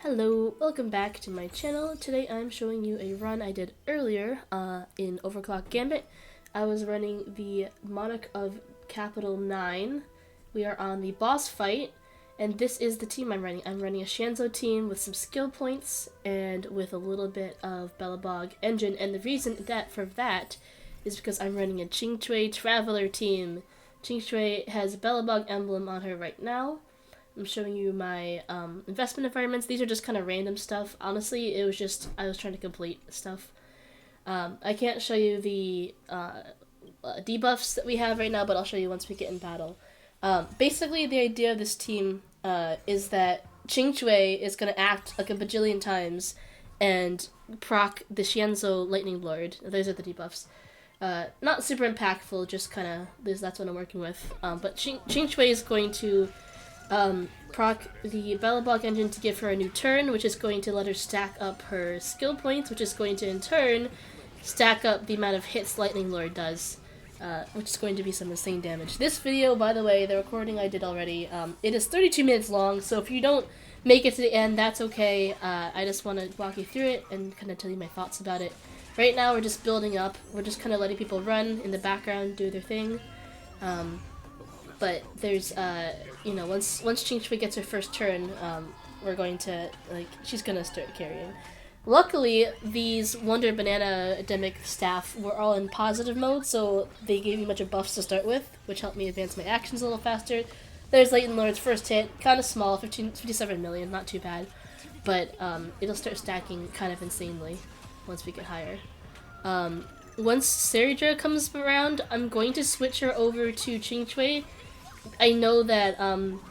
Hello, welcome back to my channel. Today I'm showing you a run I did earlier in Overclock Gambit. I was running the Monarch of Capital 9. We are on the boss fight, and this is the team I'm running. I'm running a Shanzo team with some skill points and with a little bit of Belobog engine, and the reason for that is because I'm running a Qingque Traveler team. Qingque has a Belobog emblem on her right now. I'm showing you my investment environments. These are just kind of random stuff. Honestly, it was just, I was trying to complete stuff. I can't show you the debuffs that we have right now, but I'll show you once we get in battle. Basically, the idea of this team is that Qingque is going to act like a bajillion times and proc the Xianzhou Lightning Lord. Those are the debuffs. Not super impactful, just kind of, that's what I'm working with. But Qingque is going to proc the Belobog engine to give her a new turn, which is going to let her stack up her skill points, which is going to in turn stack up the amount of hits Lightning Lord does, which is going to be some insane damage. This video, by the way, the recording I did already, it is 32 minutes long, so if you don't make it to the end, that's okay. I just want to walk you through it and kind of tell you my thoughts about it. Right now, we're just building up. We're just kind of letting people run in the background, do their thing. But there's, once Qingque gets her first turn, we're going to, she's gonna start carrying. Luckily, these Wonder Banana Demic staff were all in positive mode, so they gave me a bunch of buffs to start with, which helped me advance my actions a little faster. There's Lightning Lord's first hit, kind of small, 57 million, not too bad. But it'll start stacking kind of insanely once we get higher. Once Seridra comes around, I'm going to switch her over to Qingque. I know that, not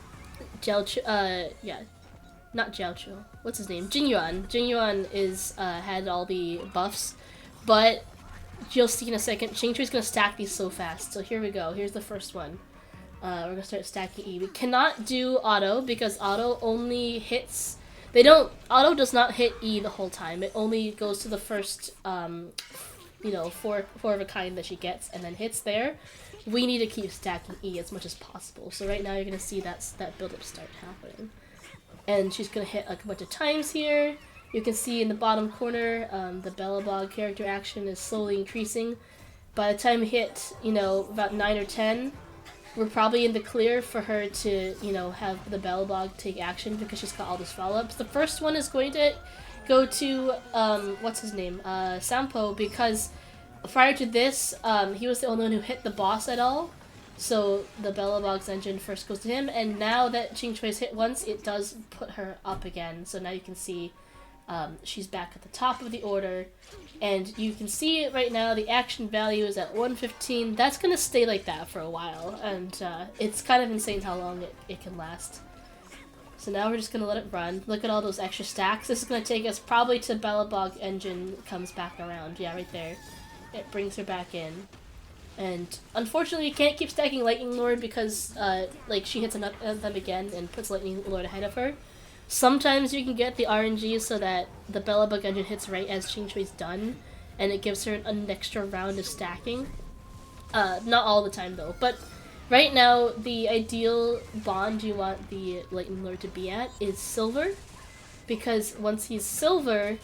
Jiaochu, what's his name? Jingyuan is, had all the buffs, but you'll see in a second, Qingque's gonna stack these so fast. So here we go, here's the first one. We're gonna start stacking E. We cannot do auto, because auto only hits, auto does not hit E the whole time. It only goes to the first, four of a kind that she gets, and then hits there. We need to keep stacking E as much as possible. So right now you're going to see that build-up start happening. And she's going to hit a bunch of times here. You can see in the bottom corner, the Belobog character action is slowly increasing. By the time we hit, about 9 or 10, we're probably in the clear for her to, have the Belobog take action because she's got all these follow-ups. The first one is going to go to, what's his name? Sampo, because prior to this, he was the only one who hit the boss at all, so the Belobog's engine first goes to him, and now that Qingque's hit once, it does put her up again, so now you can see she's back at the top of the order, and you can see right now the action value is at 115. That's going to stay like that for a while, and it's kind of insane how long it can last. So now we're just going to let it run. Look at all those extra stacks. This is going to take us probably to Belobog engine comes back around. Yeah, right there. It brings her back in. And unfortunately, you can't keep stacking Lightning Lord because, she hits them again and puts Lightning Lord ahead of her. Sometimes you can get the RNG so that the Belobog engine hits right as Qingque's done, and it gives her an extra round of stacking. Not all the time, though. But right now, the ideal bond you want the Lightning Lord to be at is silver, because once he's silver,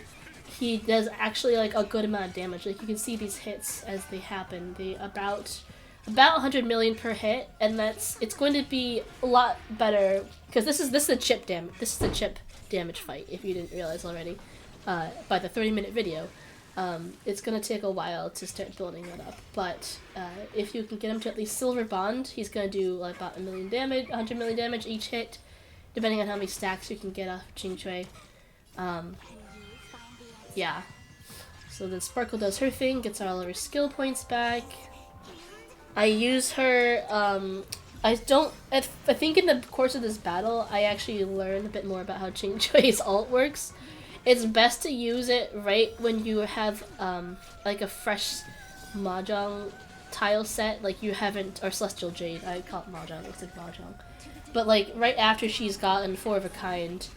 he does actually a good amount of damage. You can see these hits as they happen. They about 100 million per hit, and it's going to be a lot better because this is a chip damage. This is a chip damage fight. If you didn't realize already, by the 30-minute video, it's going to take a while to start building it up. But if you can get him to at least silver bond, he's going to do about 100 million damage each hit, depending on how many stacks you can get off Qingque. Yeah. So then Sparkle does her thing, gets all of her skill points back. I use her, I think in the course of this battle, I actually learned a bit more about how Qingque's ult works. It's best to use it right when you have, a fresh Mahjong tile set, you haven't, or Celestial Jade, I call it Mahjong, it's like Mahjong. But, right after she's gotten 4 of a kind,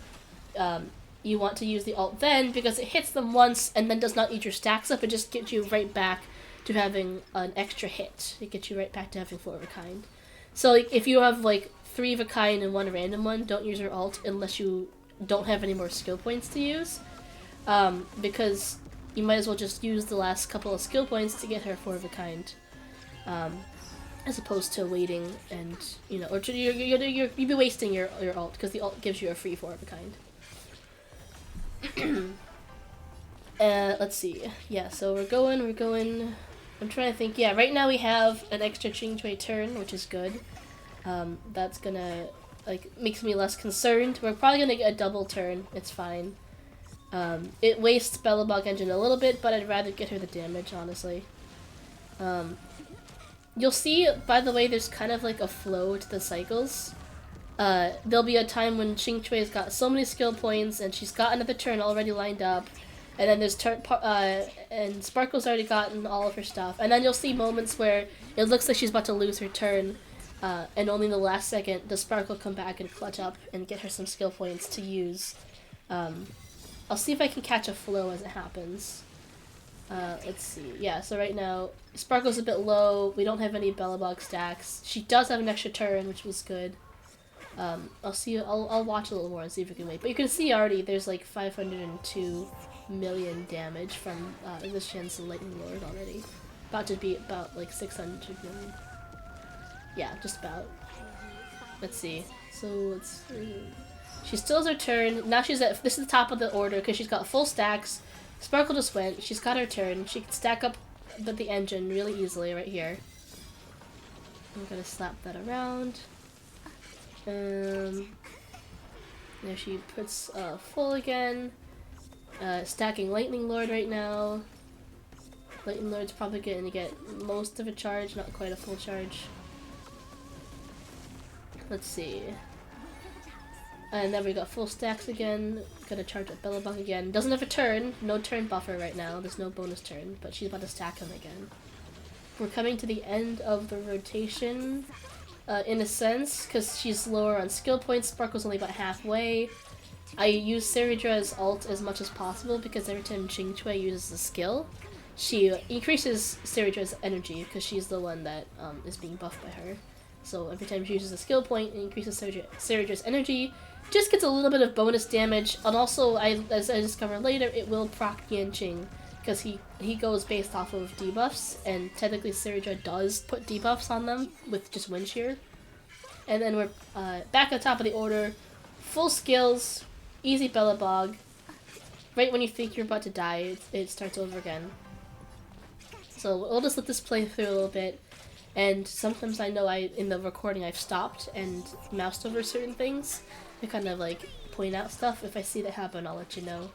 you want to use the ult then, because it hits them once and then does not eat your stacks up. It just gets you right back to having an extra hit. It gets you right back to having 4 of a kind. So if you have 3 of a kind and 1 random one, don't use your ult unless you don't have any more skill points to use, because you might as well just use the last couple of skill points to get her 4 of a kind, as opposed to waiting and, you know, or you'd be wasting your ult, because the ult gives you a free 4 of a kind. Let's see. Yeah, so we're going. I'm trying to think. Yeah, right now we have an extra Qingque turn, which is good. That's gonna, like, makes me less concerned. We're probably gonna get a double turn. It's fine. It wastes Belobog Engine a little bit, but I'd rather get her the damage, honestly. You'll see, by the way, there's kind of like a flow to the cycles. There'll be a time when Qingque's got so many skill points, and she's got another turn already lined up. And then there's and Sparkle's already gotten all of her stuff. And then you'll see moments where it looks like she's about to lose her turn, and only in the last second does Sparkle come back and clutch up and get her some skill points to use. I'll see if I can catch a flow as it happens. Let's see. Yeah, so right now, Sparkle's a bit low. We don't have any Belobog stacks. She does have an extra turn, which was good. I'll watch a little more and see if we can wait. But you can see already there's like 502 million damage from this Shen's Lightning Lord already. About to be about like 600 million. Yeah, just about. Let's see. So she still has her turn. Now she's at, this is the top of the order because she's got full stacks. Sparkle just went. She's got her turn. She can stack up the engine really easily right here. I'm gonna slap that around. There she puts full again. Stacking Lightning Lord right now. Lightning Lord's probably going to get most of a charge, not quite a full charge. Let's see. And then we got full stacks again. Gonna charge up Belobog again. Doesn't have a turn. No turn buffer right now. There's no bonus turn, but she's about to stack him again. We're coming to the end of the rotation, in a sense, because she's lower on skill points. Sparkle's only about halfway. I use Saridra's ult as much as possible because every time Qingque uses a skill, she increases Saridra's energy because she's the one that is being buffed by her. So every time she uses a skill point, it increases Saridra's energy. Just gets a little bit of bonus damage, and also, as I discover later, it will proc Yanqing because he goes based off of debuffs, and technically Saridra does put debuffs on them with just Wind Shear. And then we're back at the top of the order, full skills, easy Belobog. Right when you think you're about to die, it starts over again. So we'll just let this play through a little bit. And sometimes I know in the recording I've stopped and moused over certain things to kind of like point out stuff. If I see that happen, I'll let you know.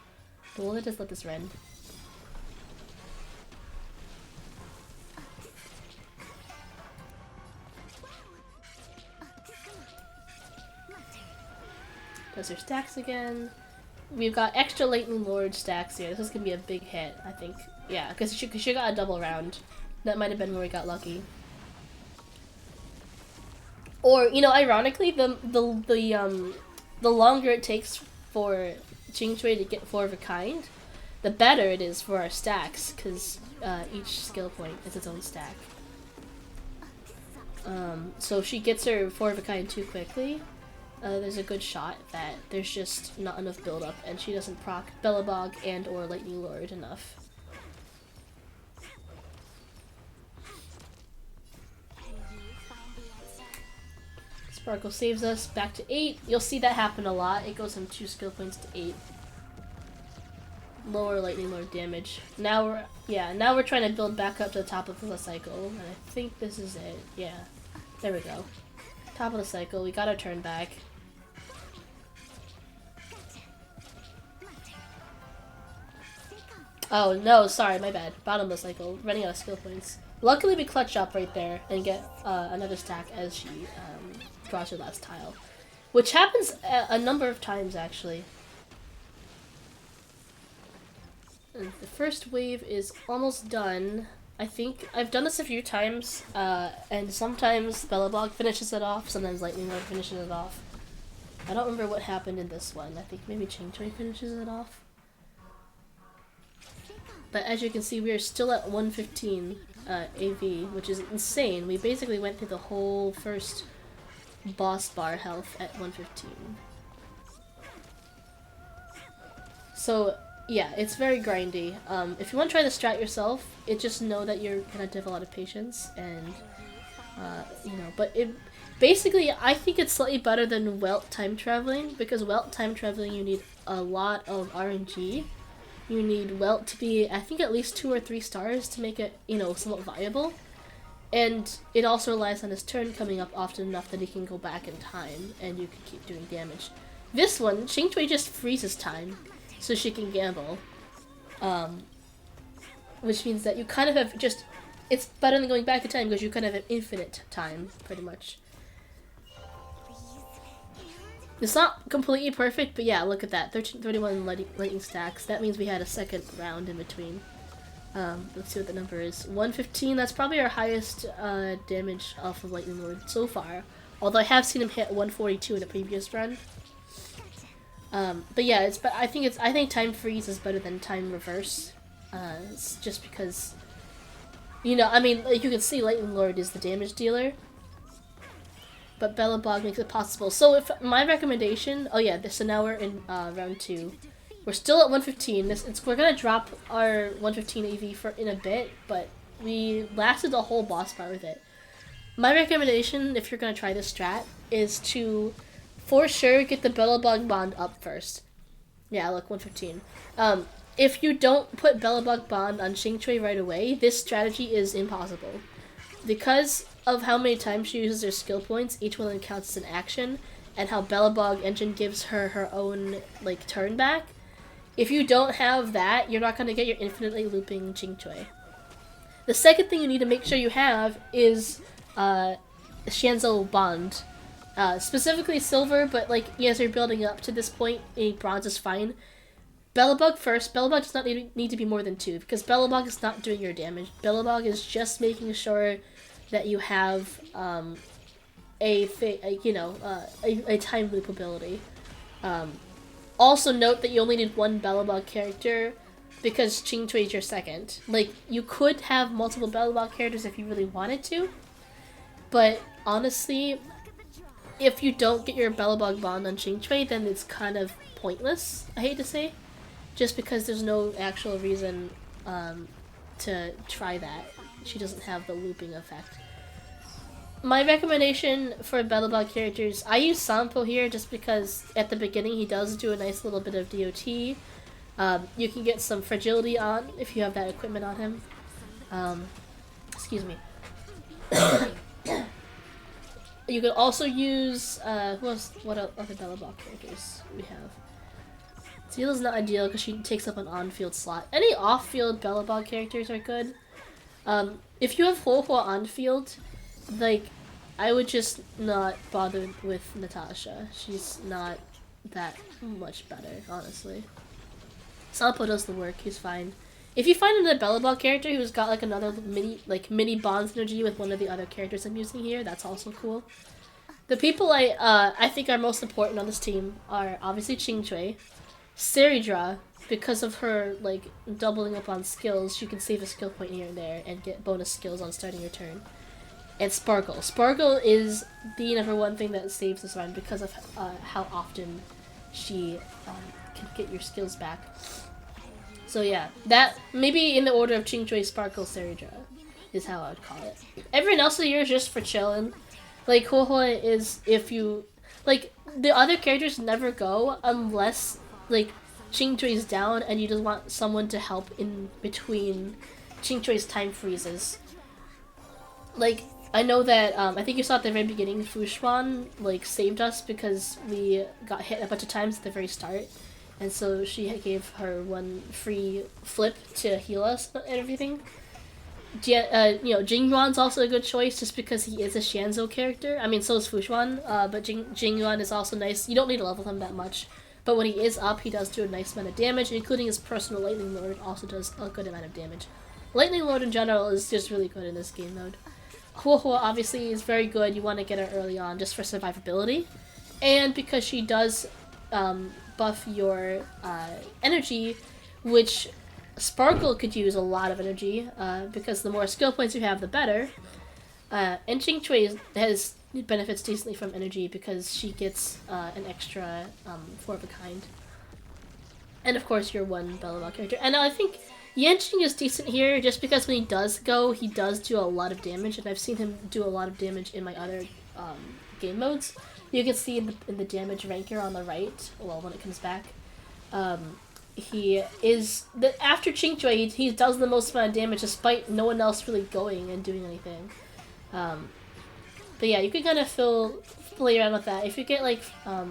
But we'll just let this run. Does her stacks again. We've got extra Lightning Lord stacks here. This is gonna be a big hit, I think. Yeah, because she got a double round. That might have been where we got lucky. Or, you know, ironically, the longer it takes for Qingque to get 4 of a kind, the better it is for our stacks, because each skill point is its own stack. So if she gets her 4 of a kind too quickly, there's a good shot that there's just not enough build-up, and she doesn't proc Belobog and or Lightning Lord enough. Sparkle saves us back to 8. You'll see that happen a lot. It goes from 2 skill points to 8. Lower Lightning Lord damage. Now we're trying to build back up to the top of the cycle, and I think this is it. Yeah, there we go. Top of the cycle. We got our turn back. Oh no, sorry, my bad. Bottom of the cycle. Running out of skill points. Luckily, we clutch up right there and get another stack as she draws her last tile, which happens a number of times actually. And the first wave is almost done. I think I've done this a few times, and sometimes Belobog finishes it off, sometimes Lightning Lord finishes it off. I don't remember what happened in this one. I think maybe Qingque finishes it off. But as you can see, we are still at 115 AV, which is insane. We basically went through the whole first boss bar health at 115. So yeah, it's very grindy. If you want to try the strat yourself, just know that you're gonna have a lot of patience and you know. But it basically, I think it's slightly better than Welt time traveling, because Welt time traveling you need a lot of RNG. You need Welt to be, I think, at least 2 or 3 stars to make it, you know, somewhat viable. And it also relies on his turn coming up often enough that he can go back in time and you can keep doing damage. This one, Qingque just freezes time so she can gamble. Which means that you kind of have just, it's better than going back in time because you kind of have infinite time, pretty much. It's not completely perfect, but yeah, look at that. 31 lightning stacks. That means we had a second round in between. Let's see what the number is. 115, that's probably our highest damage off of Lightning Lord so far. Although I have seen him hit 142 in a previous run. But yeah, I think Time Freeze is better than Time Reverse. It's just because, you know, I mean, like you can see Lightning Lord is the damage dealer. But Belobog makes it possible. So if my recommendation, oh yeah, so now we're in round 2. We're still at 115. We're gonna drop our 115 AV in a bit, but we lasted the whole boss fight with it. My recommendation, if you're gonna try this strat, is to for sure get the Belobog Bond up first. Yeah, look, 115. If you don't put Belobog Bond on Qingque right away, this strategy is impossible. Because of how many times she uses her skill points, each one of them counts as an action, and how Belobog Engine gives her own, like, turn back. If you don't have that, you're not going to get your infinitely looping Qingque. The second thing you need to make sure you have is Xianzhou Bond. Specifically silver, but like as you're building up to this point, a bronze is fine. Belobog first. Belobog does not need to be more than 2, because Belobog is not doing your damage. Belobog is just making sure that you have a time loop ability. Also note that you only need 1 Belobog character because Qingque is your second. Like, you could have multiple Belobog characters if you really wanted to, but honestly, if you don't get your Belobog Bond on Qingque, then it's kind of pointless, I hate to say, just because there's no actual reason to try that. She doesn't have the looping effect. My recommendation for Belobog characters, I use Sampo here just because at the beginning he does do a nice little bit of DOT. You can get some fragility on if you have that equipment on him. Excuse me. You could also use, what other Belobog characters we have? Zeala's not ideal because she takes up an on-field slot. Any off-field Belobog characters are good. If you have Huohuo on-field, like, I would just not bother with Natasha. She's not that much better, honestly. Sampo does the work, he's fine. If you find another Belobog character who's got like another mini bonds synergy with one of the other characters I'm using here, that's also cool. The people I think are most important on this team are obviously Qingque, Seridra, because of her like doubling up on skills, she can save a skill point here and there and get bonus skills on starting your turn. And Sparkle. Sparkle is the #1 thing that saves this run because of how often she can get your skills back. So yeah, that maybe in the order of Qingque, Sparkle, Seridra is how I would call it. Everyone else here is just for chilling. Like Huohuo is if you like the other characters never go unless like Qingque is down and you just want someone to help in between Qingque's time freezes. Like I know that I think you saw at the very beginning Fushuan like saved us because we got hit a bunch of times at the very start. And so she gave her 1 free flip to heal us and everything. Jingyuan's also a good choice just because he is a Xianzhou character. I mean, so is Fushuan, but Jingyuan is also nice. You don't need to level him that much. But when he is up, he does do a nice amount of damage, including his personal Lightning Lord also does a good amount of damage. Lightning Lord in general is just really good in this game mode. Huohuo obviously is very good. You want to get her early on just for survivability. And because she does buff your energy, which Sparkle could use a lot of energy, because the more skill points you have, the better. And Qingque benefits decently from energy because she gets an extra 4 of a kind. And of course your one Belobog character. And I think Yanqing is decent here just because when he does go, he does do a lot of damage, and I've seen him do a lot of damage in my other game modes. You can see in the damage ranker on the right, well, when it comes back, he is after Qingque, he does the most amount of damage despite no one else really going and doing anything. But yeah, you can kind of play around with that. If you get like I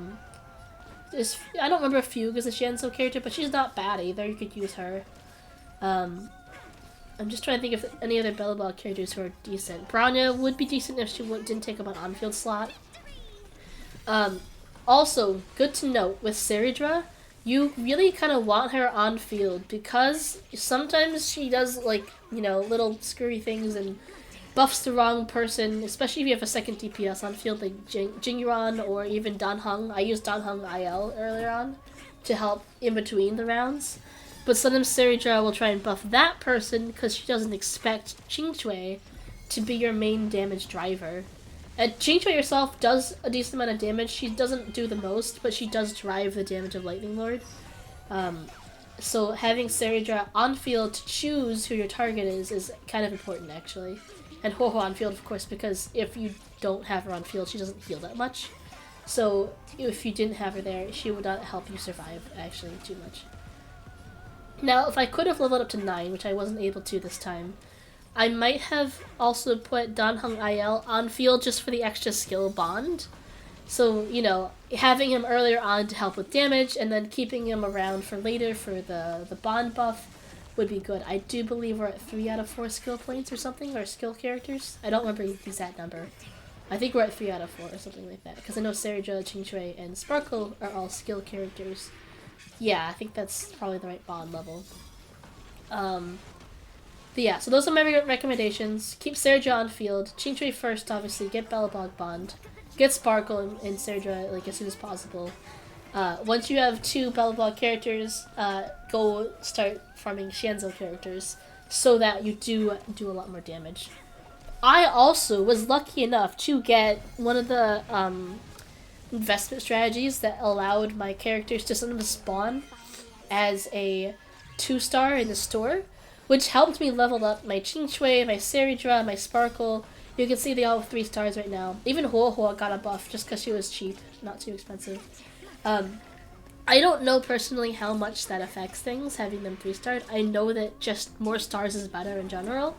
don't remember if Fugue is a Xianzhou character, but she's not bad either. You could use her. I'm just trying to think of any other Belobog characters who are decent. Bronya would be decent if she didn't take up an on-field slot. Also, good to note, with Seridra, you really kind of want her on field because sometimes she does, like, you know, little screwy things and buffs the wrong person, especially if you have a second DPS on field like Jingyuan or even Danheng. I used Danheng IL earlier on to help in between the rounds. But sometimes Seridra will try and buff that person because she doesn't expect Qingque to be your main damage driver. And Qingque herself does a decent amount of damage. She doesn't do the most, but she does drive the damage of Lightning Lord. So having Seridra on field to choose who your target is kind of important, actually. And Ho on field, of course, because if you don't have her on field, she doesn't heal that much. So if you didn't have her there, she would not help you survive, actually, too much. Now, if I could have leveled up to 9, which I wasn't able to this time, I might have also put Danheng IL on field just for the extra skill bond. So, you know, having him earlier on to help with damage, and then keeping him around for later for the bond buff would be good. I do believe we're at 3 out of 4 skill points or something, or skill characters. I don't remember the exact number. I think we're at 3 out of 4 or something like that, because I know Seridra, Qingque, and Sparkle are all skill characters. Yeah, I think that's probably the right bond level. But yeah, so those are my recommendations. Keep Seridra on field. Qingque first, obviously. Get Belobog Bond. Get Sparkle and Seridra like as soon as possible. Once you have 2 Belobog characters, go start farming Xianzhou characters so that you do a lot more damage. I also was lucky enough to get one of the investment strategies that allowed my characters to sometimes spawn as a 2-star in the store, which helped me level up my Qingque, my Seridra, my Sparkle. You can see they all have 3 stars right now. Even Huohuo got a buff just because she was cheap, not too expensive. I don't know personally how much that affects things, having them 3-starred. I know that just more stars is better in general.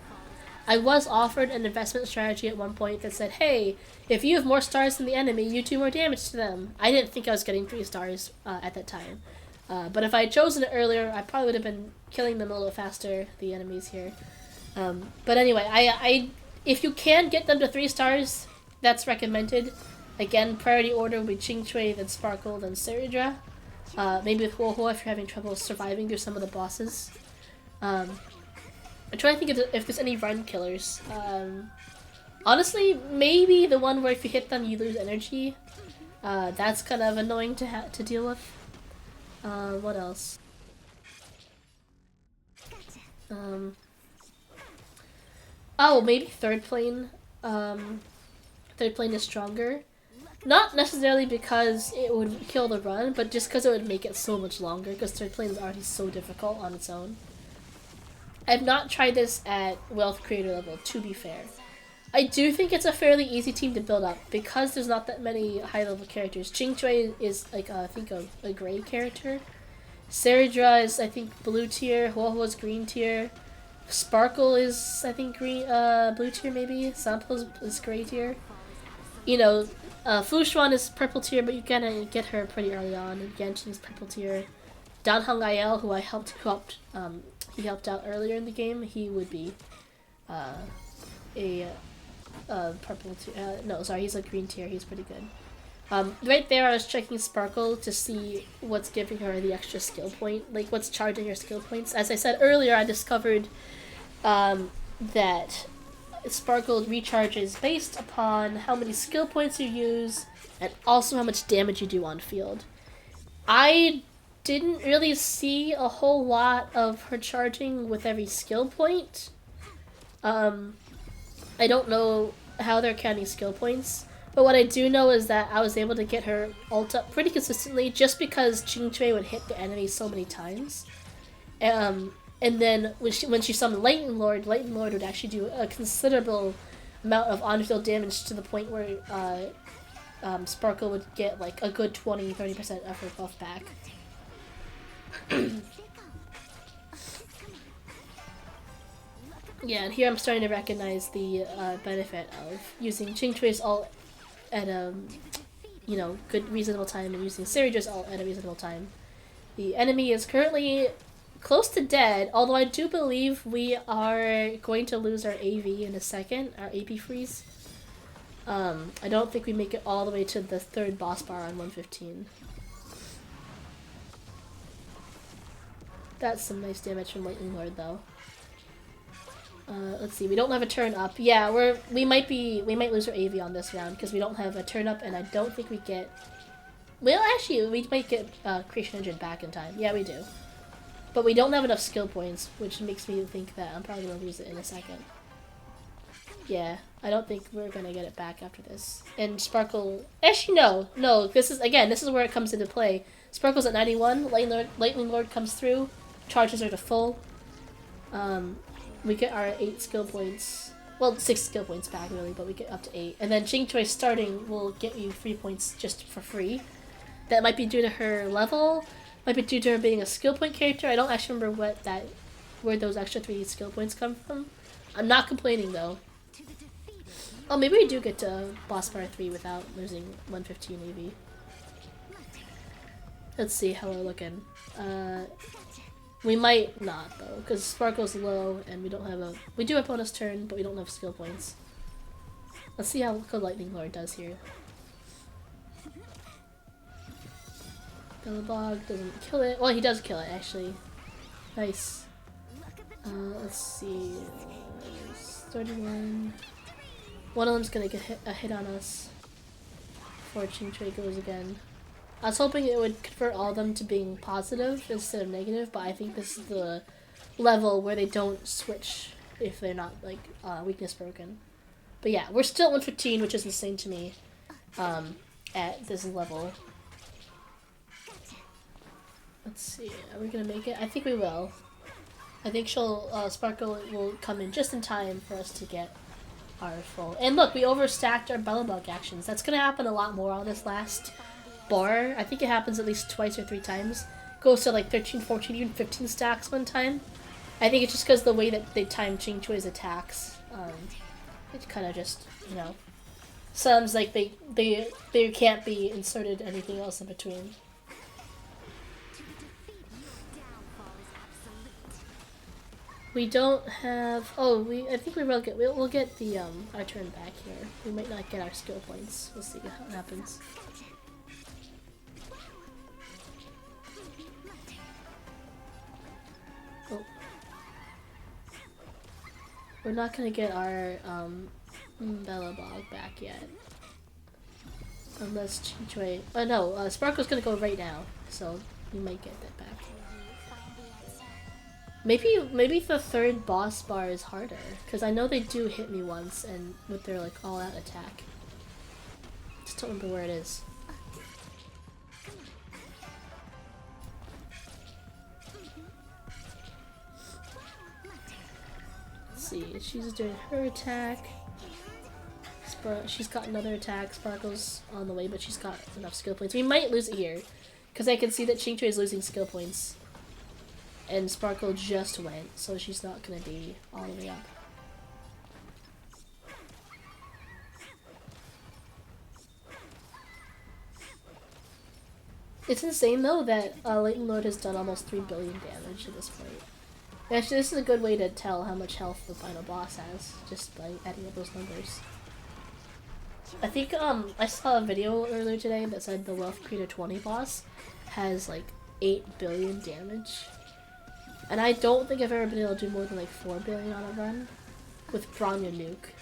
I was offered an investment strategy at one point that said, hey, if you have more stars than the enemy, you do more damage to them. I didn't think I was getting 3 stars at that time. But if I had chosen it earlier, I probably would have been killing them a little faster, the enemies here. But anyway, I if you can get them to 3 stars, that's recommended. Again, priority order would be Qingque, then Sparkle, then Seridra. Maybe with Huohuo if you're having trouble surviving through some of the bosses. I'm trying to think if there's any run killers. Honestly, maybe the one where if you hit them you lose energy. That's kind of annoying to deal with. What else? Oh, maybe third plane. Third plane is stronger. Not necessarily because it would kill the run, but just because it would make it so much longer, because third plane is already so difficult on its own. I've not tried this at Wealth Creator level, to be fair. I do think it's a fairly easy team to build up, because there's not that many high-level characters. Qingque is, like, I think a gray character. Seridra is, I think, blue tier. Huohuo is green tier. Sparkle is, I think, green, blue tier, maybe. Sample is gray tier. You know, Fushuan is purple tier, but you gotta get her pretty early on. And Yanqing is purple tier. Danheng IL, who I helped he helped out earlier in the game. He would be a purple tier. No, sorry, he's a green tier. He's pretty good. Right there, I was checking Sparkle to see what's giving her the extra skill point, like what's charging her skill points. As I said earlier, I discovered that Sparkle recharges based upon how many skill points you use and also how much damage you do on field. I didn't really see a whole lot of her charging with every skill point. I don't know how they're counting skill points, But what I do know is that I was able to get her ult up pretty consistently just because Qingque would hit the enemy so many times. And then when she summoned Lightning Lord would actually do a considerable amount of on-field damage to the point where Sparkle would get like a good 20-30% of her buff back. Yeah, and here I'm starting to recognize the benefit of using Qingque's ult at a good reasonable time and using Serage's ult at a reasonable time. The enemy is currently close to dead, although I do believe we are going to lose our AV in a second, our AP freeze. I don't think we make it all the way to the third boss bar on 115. That's some nice damage from Lightning Lord though. Let's see, we don't have a turn up. Yeah, we might lose our AV on this round because we don't have a turn up, and I don't think we get. Well, actually, we might get Creation Engine back in time. Yeah, we do. But we don't have enough skill points, which makes me think that I'm probably gonna lose it in a second. Yeah, I don't think we're gonna get it back after this. And Sparkle, actually no. This is where it comes into play. Sparkle's at 91. Lightning Lord comes through, charges her to full. We get our 8 skill points. Well, 6 skill points back, really, but we get up to 8. And then Qingque starting will get you 3 points just for free. That might be due to her level, might be due to her being a skill point character. I don't actually remember where those extra 3 skill points come from. I'm not complaining, though. Oh, maybe we do get to boss bar 3 without losing 115 AV. Let's see how we're looking. We might not, though, because Sparkle's low, and we do have bonus turn, but we don't have skill points. Let's see how good Lightning Lord does here. Belobog doesn't kill it. Well, he does kill it, actually. Nice. Let's see. 31. One of them's gonna get a hit on us before Qingque goes again. I was hoping it would convert all of them to being positive instead of negative, but I think this is the level where they don't switch if they're not, like, weakness broken. But yeah, we're still at 115, which is insane to me, at this level. Let's see, are we gonna make it? I think we will. I think Sparkle will come in just in time for us to get our full. And look, we overstacked our Belobog actions. That's gonna happen a lot more on this last bar. I think it happens at least twice or 3 times. Goes to like 13, 14, even 15 stacks one time. I think it's just because the way that they time Qingque's attacks. It kind of just, sounds like they can't be inserted anything else in between. We don't have. Oh, I think we will get. We'll get the our turn back here. We might not get our skill points. We'll see how it happens. Oh. We're not gonna get our Belobog back yet. Unless Qingque. Oh no, Sparkle's gonna go right now, so we might get that back. Maybe the third boss bar is harder, because I know they do hit me once and with their like all-out attack. Just don't remember where it is. Let's see, she's doing her attack. She's got another attack. Sparkle's on the way, but she's got enough skill points. We might lose it here, because I can see that Qingque is losing skill points. And Sparkle just went, so she's not gonna be all the way up. It's insane though that Lightning Lord has done almost 3 billion damage at this point. Actually, this is a good way to tell how much health the final boss has, just by adding up those numbers. I think I saw a video earlier today that said the Wealth Creator 20 boss has like 8 billion damage. And I don't think I've ever been able to do more than like 4 billion on a run with Bronya Nuke.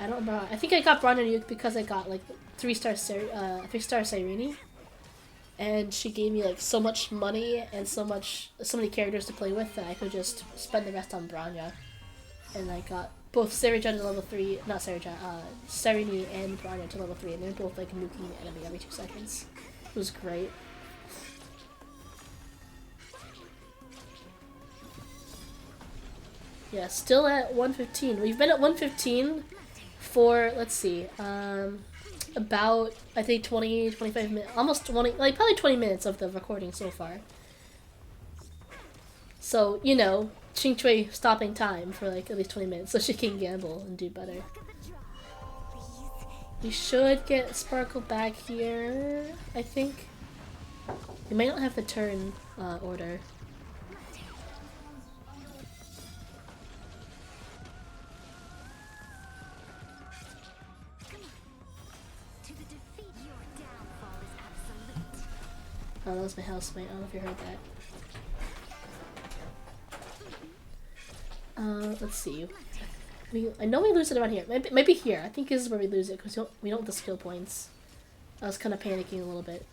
I don't remember. I think I got Bronya Nuke because I got like 3-star Sireni, and she gave me like so much money and so many characters to play with that I could just spend the rest on Bronya, and I got both Serijun to level 3, not Serijun, Serini and Branya to level 3, and they're both like nuking the enemy every 2 seconds. It was great. Yeah, still at 115. We've been at 115 for, let's see, about, I think 20, 25 minutes, almost 20, like probably 20 minutes of the recording so far. So, you know, Qingque stopping time for like at least 20 minutes so she can gamble and do better. We should get Sparkle back here, I think. We might not have the turn order. Oh, that was my housemate. I don't know if you heard that. Let's see. I know we lose it around here. Maybe here. I think this is where we lose it because we don't have the skill points. I was kind of panicking a little bit.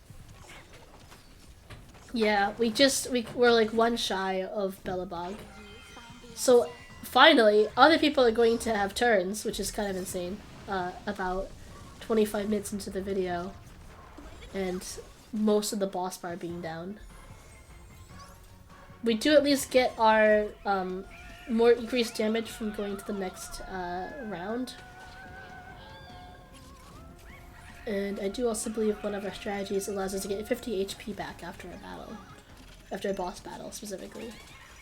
Yeah, we're like 1 shy of Belobog. So finally, other people are going to have turns, which is kind of insane. About 25 minutes into the video, and most of the boss bar being down. We do at least get our more increased damage from going to the next round. And I do also believe one of our strategies allows us to get 50 HP back after a battle. After a boss battle, specifically.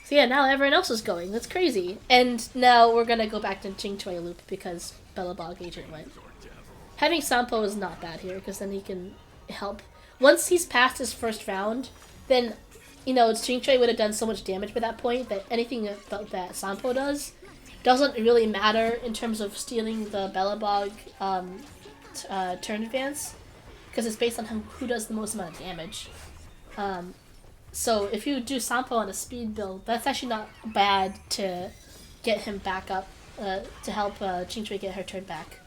So yeah, now everyone else is going. That's crazy. And now we're gonna go back to Qingque loop because Belobog agent went. Having Sampo is not bad here, because then he can help. Once he's past his first round, then, you know, Qingque would have done so much damage by that point that anything that Sampo does doesn't really matter in terms of stealing the Belobog turn advance, because it's based on who does the most amount of damage. So if you do Sampo on a speed build, that's actually not bad to get him back up, to help Qingque get her turn back.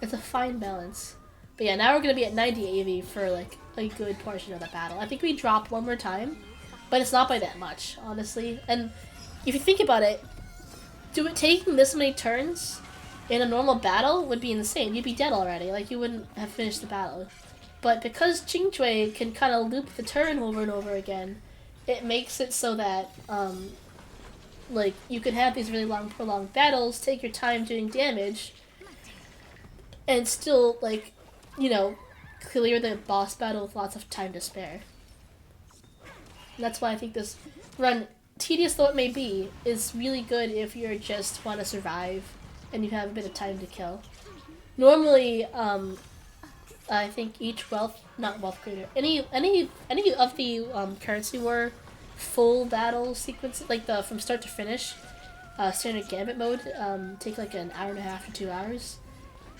It's a fine balance. But yeah, now we're going to be at 90 AV for like a good portion of the battle. I think we dropped one more time, but it's not by that much, honestly. And if you think about it, taking this many turns in a normal battle would be insane. You'd be dead already. Like, you wouldn't have finished the battle. But because Qingque can kind of loop the turn over and over again, it makes it so that, like, you can have these really long, prolonged battles, take your time doing damage, and still, like, you know, clear the boss battle with lots of time to spare. And that's why I think this run, tedious though it may be, is really good if you just want to survive and you have a bit of time to kill. Normally, I think each not wealth creator, any of the currency war full battle sequences, like the from start to finish, standard Gambit mode, take like an hour and a half to 2 hours.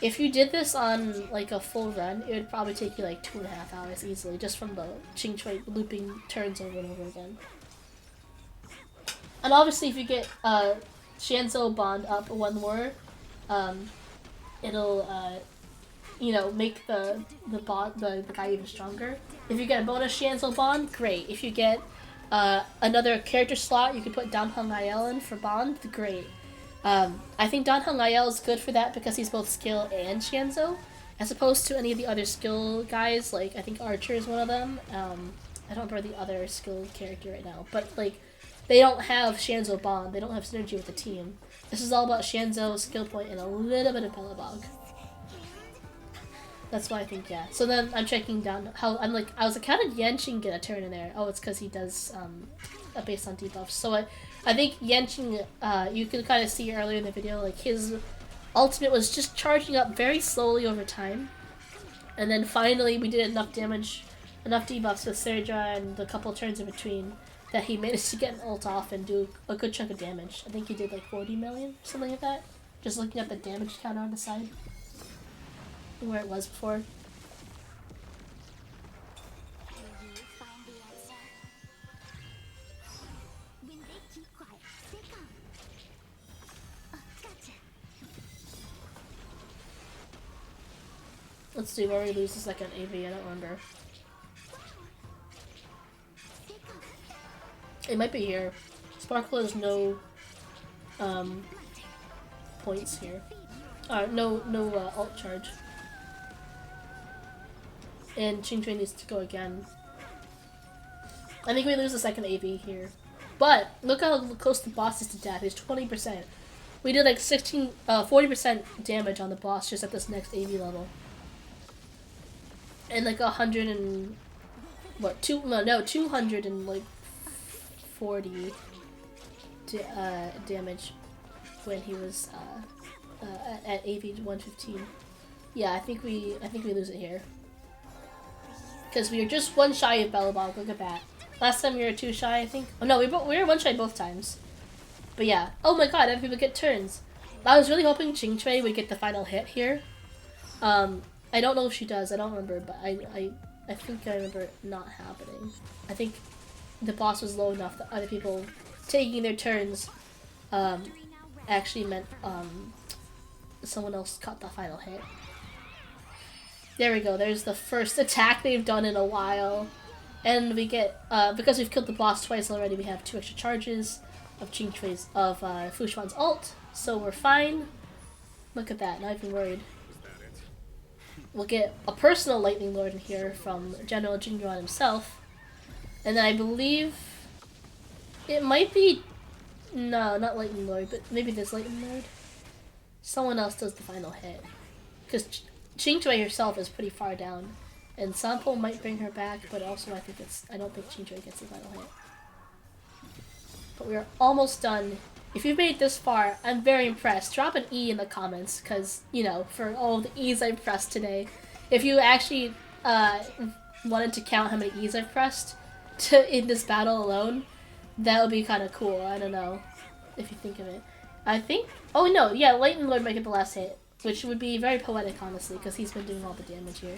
If you did this on like a full run, it would probably take you like 2.5 hours easily, just from the Qingque looping turns over and over again. And obviously, if you get Xianzhou bond up one more, it'll you know, make the guy even stronger. If you get a bonus Xianzhou bond, great. If you get another character slot, you can put Dan Heng Aiel in for bond, great. I think Dan Heng Aiel is good for that because he's both skill and Xianzhou, as opposed to any of the other skill guys. Like, I think Archer is one of them. I don't remember the other skill character right now, but like, they don't have Xianzhou bond. They don't have synergy with the team. This is all about Xianzhou, skill point, and a little bit of Belobog. That's why I think, yeah. So then I'm checking down how I was like, how did Yanqing get a turn in there? Oh, it's because he does based on debuffs. So I think Yanqing, you can kind of see earlier in the video, like his ultimate was just charging up very slowly over time, and then finally we did enough damage, enough debuffs with Serja and the couple turns in between that he managed to get an ult off and do a good chunk of damage. I think he did like 40 million, something like that. Just looking at the damage counter on the side, where it was before. Let's see where we lose the second AV, I don't remember. It might be here. Sparkle has no points here. No alt charge. And Qingque needs to go again. I think we lose the second AV here. But look how close the boss is to death. It's 20%. We did like 40% damage on the boss just at this next AV level. And like 100 and what? 200 and like 40 damage when he was at AV 115. Yeah, I think we lose it here. Because we were just one shy of Belobog. Look at that. Last time we were two shy, I think. Oh no, we were one shy both times. But yeah. Oh my god, other people get turns. I was really hoping Qingque would get the final hit here. I don't know if she does. I don't remember, but I think I remember it not happening. I think the boss was low enough that other people taking their turns actually meant someone else caught the final hit. There we go. There's the first attack they've done in a while. And we get, because we've killed the boss twice already, we have 2 extra charges of Qingque's, of Fu Xuan's ult. So we're fine. Look at that, not even worried. We'll get a personal Lightning Lord in here from General Jingyuan himself. And then I believe it might be, no, not Lightning Lord, but maybe this Lightning Lord. Someone else does the final hit. Because Qingque herself is pretty far down. And Sampo might bring her back, but also I don't think Qingque gets the final hit. But we are almost done. If you've made it this far, I'm very impressed. Drop an E in the comments, because, you know, for all the E's I've pressed today. If you actually wanted to count how many E's I've pressed in this battle alone, that would be kind of cool. I don't know, if you think of it. I think, oh no, yeah, Lightning Lord might get the last hit, which would be very poetic, honestly, because he's been doing all the damage here.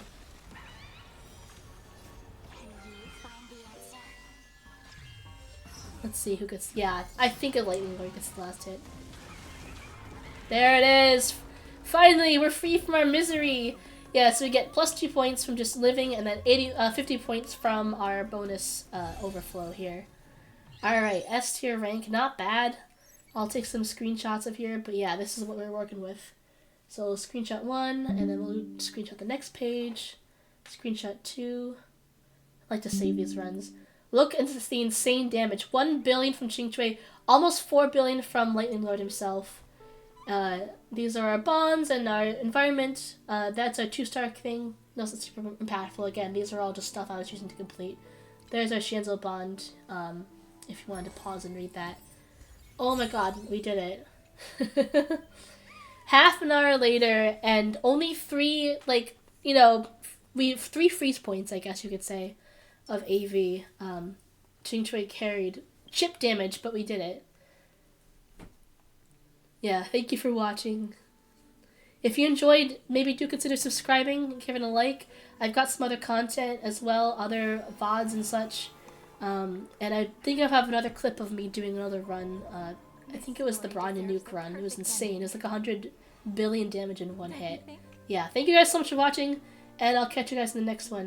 Let's see who gets, yeah, I think a Lightning Lord gets the last hit. There it is! Finally, we're free from our misery! Yeah, so we get plus 2 points from just living, and then 50 points from our bonus overflow here. Alright, S tier rank, not bad. I'll take some screenshots of here, but yeah, this is what we're working with. So screenshot 1, and then we'll screenshot the next page. Screenshot 2. I like to save these runs. Look into the insane damage. 1 billion from Qingque, almost 4 billion from Lightning Lord himself. These are our bonds and our environment. That's our 2-star thing. No, it's super impactful. Again, these are all just stuff I was using to complete. There's our Xianzhou bond, if you wanted to pause and read that. Oh my god, we did it. Half an hour later, and only 3, like, you know, we have 3 freeze points, I guess you could say, of AV. Qingque carried chip damage, but we did it. Yeah, thank you for watching. If you enjoyed, maybe do consider subscribing, giving a like. I've got some other content as well, other VODs and such. And I think I have another clip of me doing another run. I think it was the Bronya Nuke run. It was insane. It was like 100 billion damage in one hit. Yeah, thank you guys so much for watching, and I'll catch you guys in the next one.